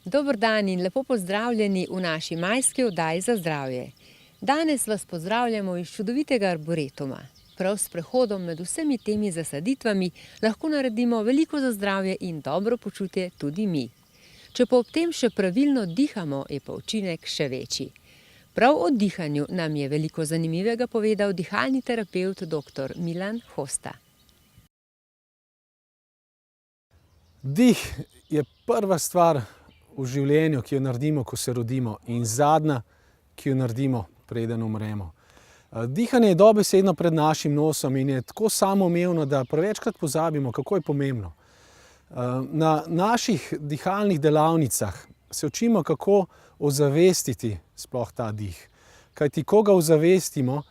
Dober dan in lepo pozdravljeni v naši majski oddaji za zdravje. Danes vas pozdravljamo iz čudovitega arboretuma. Prav s prehodom med vsemi temi zasaditvami lahko naredimo veliko za zdravje in dobro počutje tudi mi. Če pa ob tem še pravilno dihamo, je pa učinek še večji. Prav o dihanju nam je veliko zanimivega povedal dihalni terapevt dr. Milan Hosta. Dih je prva stvar v življenju, ki jo naredimo, ko se rodimo, in zadnja, ki jo naredimo, preden umremo. Dihanje je dobesedno pred našim nosom in je tako samoumevno, da prevečkrat pozabimo, kako je pomembno. Na naših dihalnih delavnicah se učimo, kako ozavestiti sploh ta dih. Kajti, ko ga ozavestimo,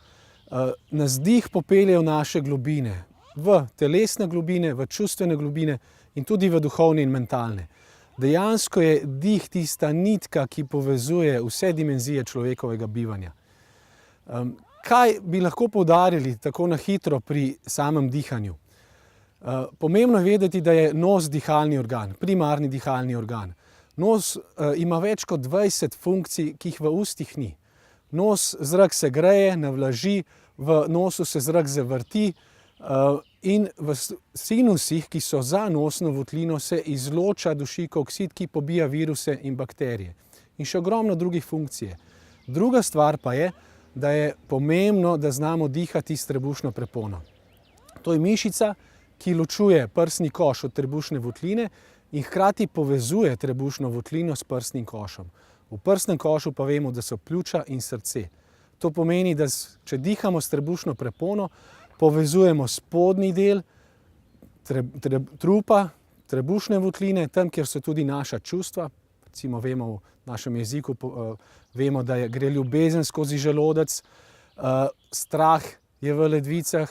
nas dih popelje v naše globine, v telesne globine, v čustvene globine in tudi v duhovne in mentalne. Dejansko je dih tista nitka, ki povezuje vse dimenzije človekovega bivanja. Kaj bi lahko poudarili tako na hitro pri samem dihanju? Pomembno je vedeti, da je nos dihalni organ, primarni dihalni organ. Nos ima več kot 20 funkcij, ki jih v ustih ni. Nos, zrak se greje, navlaži, v nosu se zrak zavrti in v sinusih, ki so za nosno votlino, se izloča dušikov oksid, ki pobija viruse in bakterije. In še ogromno drugih funkcij. Druga stvar pa je, da je pomembno, da znamo dihati s trebušno prepono. To je mišica, ki ločuje prsni koš od trebušne votline in hkrati povezuje trebušno votlino s prsnim košem. V prsnem košu pa vemo, da so pljuča in srce. To pomeni, da če dihamo s trebušno prepono, povezujemo spodnji del trupa, trebušne votline, tam, kjer so tudi naša čustva. Recimo vemo v našem jeziku, vemo, da gre ljubezen skozi želodec, strah je v ledvicah,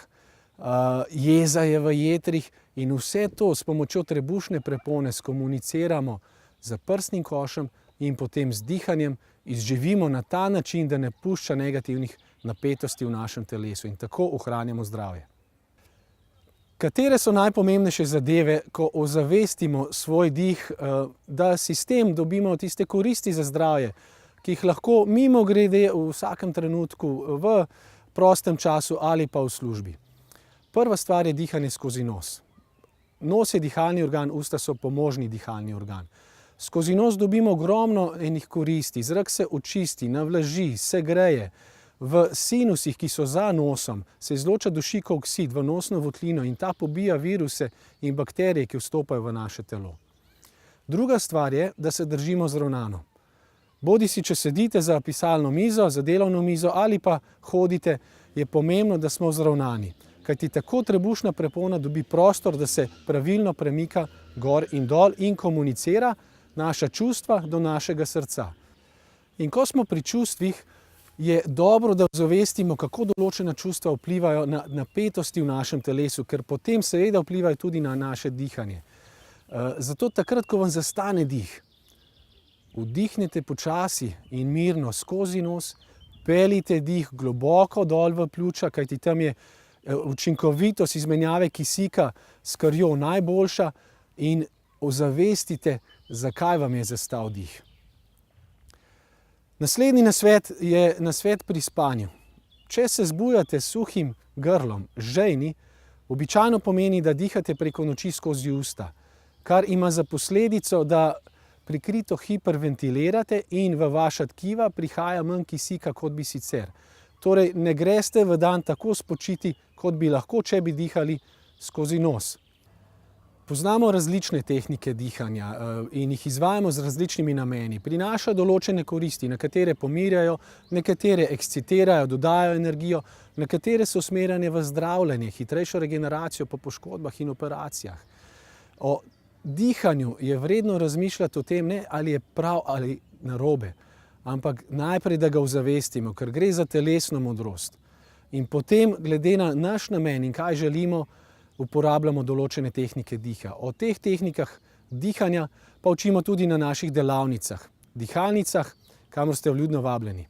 jeza je v jetrih in vse to s pomočjo trebušne prepone skomuniciramo z prsnim košem in potem z dihanjem izživimo na ta način, da ne pušča negativnih napetosti v našem telesu in tako ohranjamo zdravje. Katere so najpomembnejše zadeve, ko ozavestimo svoj dih, da si s tem dobimo tiste koristi za zdravje, ki jih lahko mimogrede v vsakem trenutku, v prostem času ali pa v službi. Prva stvar je dihanje skozi nos. Nos je dihalni organ, usta so pomožni dihalni organ. Skozi nos dobimo ogromno enih koristi, zrak se očisti, navlaži, se greje. V sinusih, ki so za nosom, se izloča dušikov oksid v nosno votlino in ta pobija viruse in bakterije, ki vstopajo v naše telo. Druga stvar je, da se držimo zravnano. Bodisi, če sedite za pisalno mizo, za delovno mizo ali pa hodite, je pomembno, da smo zravnani. Kajti tako trebušna prepona dobi prostor, da se pravilno premika gor in dol in komunicira naša čustva do našega srca. In ko smo pri čustvih, je dobro, da ozavestimo, kako določena čustva vplivajo na napetosti v našem telesu, ker potem seveda vplivajo tudi na naše dihanje. Zato takrat, ko vam zastane dih, vdihnete počasi in mirno skozi nos, peljite dih globoko dol v pljuča, kajti tam je učinkovitost izmenjave kisika s krvjo najboljša in ozavestite, zakaj vam je zastal dih. Naslednji nasvet je nasvet pri spanju. Če se zbujate s suhim grlom, žejni, običajno pomeni, da dihate preko noči skozi usta, kar ima za posledico, da prikrito hiperventilirate in v vaša tkiva prihaja manj kisika, kot bi sicer. Torej, ne greste v dan tako spočiti, kot bi lahko, če bi dihali skozi nos. Poznamo različne tehnike dihanja in jih izvajamo z različnimi nameni. Prinašajo določene koristi, nekatere pomirjajo, nekatere ekscitirajo, dodajo energijo, nekatere so usmerjene v zdravljenje, hitrejšo regeneracijo po poškodbah in operacijah. O dihanju je vredno razmišljati o tem, ne ali je prav ali narobe, ampak najprej, da ga ozavestimo, ker gre za telesno modrost. In potem, glede na naš namen in kaj želimo, uporabljamo določene tehnike diha. O teh tehnikah dihanja pa učimo tudi na naših delavnicah, dihalnicah, kamor ste vljudno vabljeni.